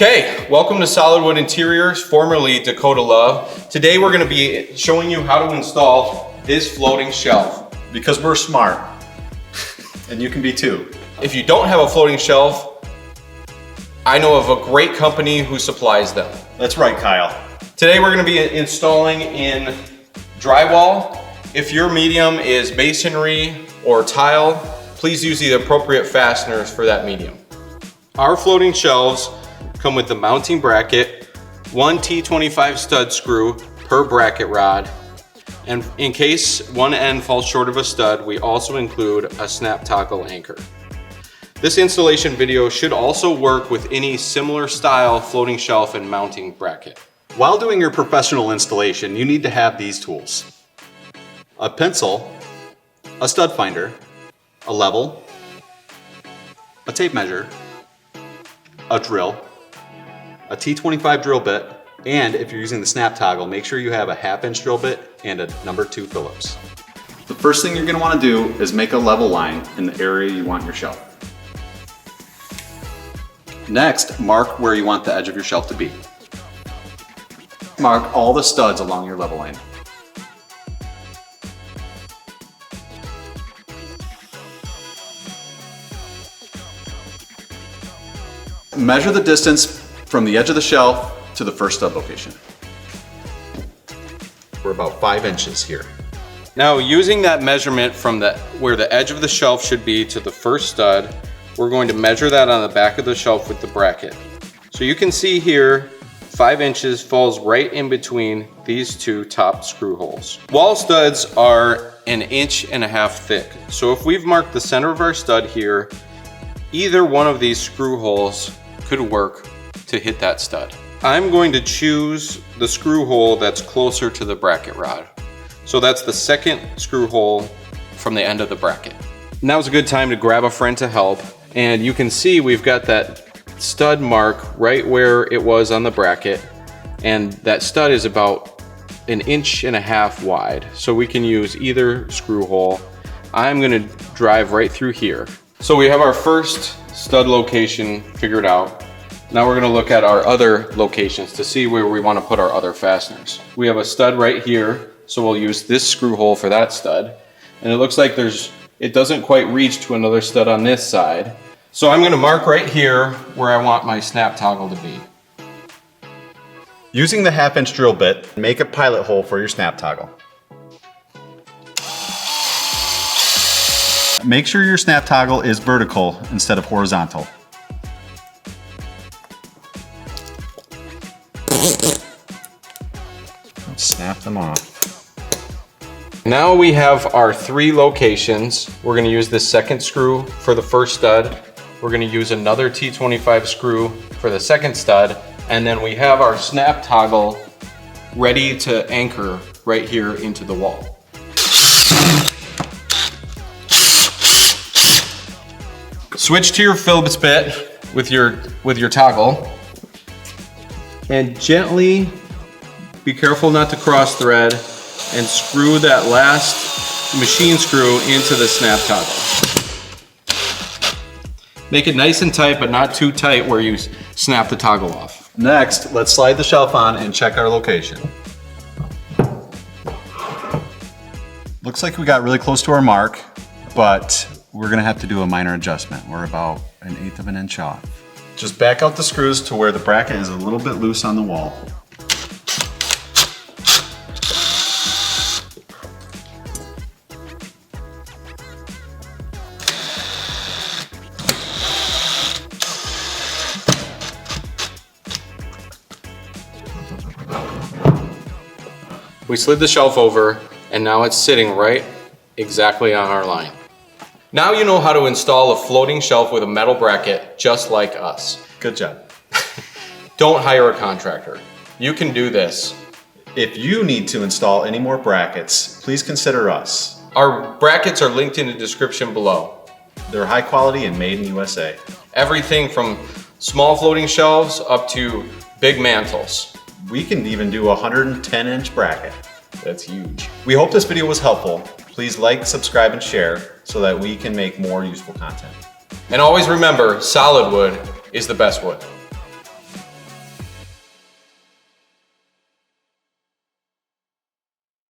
Okay, welcome to Solidwood Interiors, formerly Dakota Love. Today we're going to be showing you how to install this floating shelf. Because we're smart, and you can be too. If you don't have a floating shelf, I know of a great company who supplies them. That's right, Kyle. Today we're going to be installing in drywall. If your medium is masonry or tile, please use the appropriate fasteners for that medium. Our floating shelves come with the mounting bracket, one T25 stud screw per bracket rod, and in case one end falls short of a stud, we also include a snap toggle anchor. This installation video should also work with any similar style floating shelf and mounting bracket. While doing your professional installation, you need to have these tools: a pencil, a stud finder, a level, a tape measure, a drill, a T25 drill bit, and if you're using the snap toggle, make sure you have a 1/2-inch drill bit and a number 2 Phillips. The first thing you're going to want to do is make a level line in the area you want your shelf. Next, mark where you want the edge of your shelf to be. Mark all the studs along your level line. Measure the distance from the edge of the shelf to the first stud location. We're about 5 inches here. Now, using that measurement from where the edge of the shelf should be to the first stud, we're going to measure that on the back of the shelf with the bracket. So you can see here, 5 inches falls right in between these two top screw holes. Wall studs are 1.5 inches thick. So if we've marked the center of our stud here, either one of these screw holes could work to hit that stud. I'm going to choose the screw hole that's closer to the bracket rod. So that's the second screw hole from the end of the bracket. Now's a good time to grab a friend to help. And you can see we've got that stud mark right where it was on the bracket. And that stud is about 1.5 inches wide. So we can use either screw hole. I'm gonna drive right through here. So we have our first stud location figured out. Now we're gonna look at our other locations to see where we wanna put our other fasteners. We have a stud right here, so we'll use this screw hole for that stud. And it looks like it doesn't quite reach to another stud on this side. So I'm gonna mark right here where I want my snap toggle to be. Using the 1/2-inch drill bit, make a pilot hole for your snap toggle. Make sure your snap toggle is vertical instead of horizontal. Snap them off. Now we have our 3 locations. We're gonna use this second screw for the first stud. We're gonna use another T25 screw for the second stud. And then we have our snap toggle ready to anchor right here into the wall. Switch to your Phillips bit with your toggle and gently be careful not to cross thread and screw that last machine screw into the snap toggle. Make it nice and tight, but not too tight where you snap the toggle off. Next, let's slide the shelf on and check our location. Looks like we got really close to our mark, but we're gonna have to do a minor adjustment. We're about 1/8 of an inch off. Just back out the screws to where the bracket is a little bit loose on the wall. We slid the shelf over and now it's sitting right exactly on our line. Now you know how to install a floating shelf with a metal bracket just like us. Good job. Don't hire a contractor. You can do this. If you need to install any more brackets, please consider us. Our brackets are linked in the description below. They're high quality and made in USA. Everything from small floating shelves up to big mantles. We can even do a 110-inch bracket. That's huge. We hope this video was helpful. Please like, subscribe, and share so that we can make more useful content. And always remember, solid wood is the best wood.